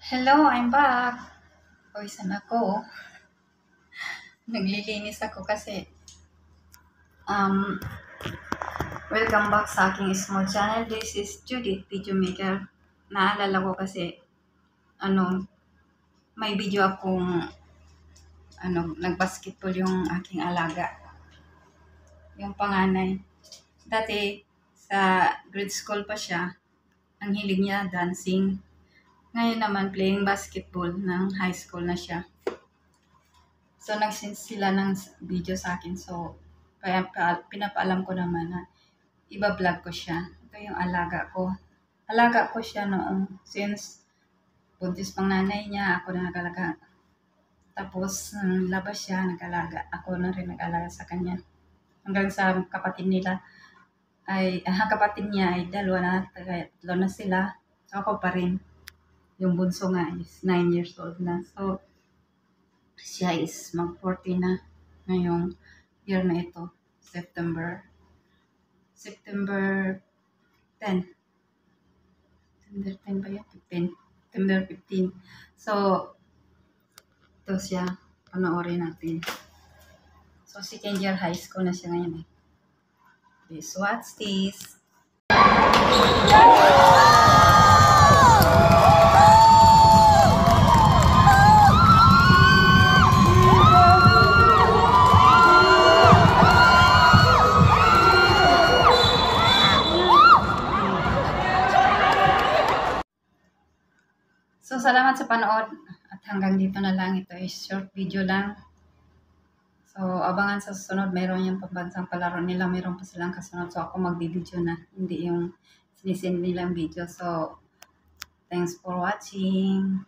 Hello, I'm back. Pawisan ako. Naglilinis ako kasi um, welcome back sa aking small channel. This is Judith, video maker. Naalala ko kasi may video akong nagbasketball yung aking alaga. Yung panganay. Dati sa grade school pa siya, ang hilig niya dancing. Ngayon naman playing basketball ng high school na siya. So, nag-send sila ng video sa akin. So, kaya pinapaalam ko naman na iba-vlog ko siya. Ito yung alaga ko. Alaga ko siya noong since buntis pang nanay niya, ako na nag-alaga. Tapos, labas siya, nag-alaga. Ako na rin nag-alaga sa kanya. Hanggang sa kapatid niya ay dalawa na sila. So, ako pa rin. Yung bunso nga is 9 years old na. So, siya is mag-40 na ngayong year na ito. September 10. September 10 ba yun? 15. September 15. So, ito siya. Panoorin natin. So, second year high school na siya ngayon eh. Please watch this. So, salamat sa panood at hanggang dito na lang. Ito is short video lang. So, abangan sa susunod. Mayroon yung pambansang palaro nila. Mayroon pa silang kasunod. So, ako magbibideo na. Hindi yung sinisend nilang video. So, thanks for watching.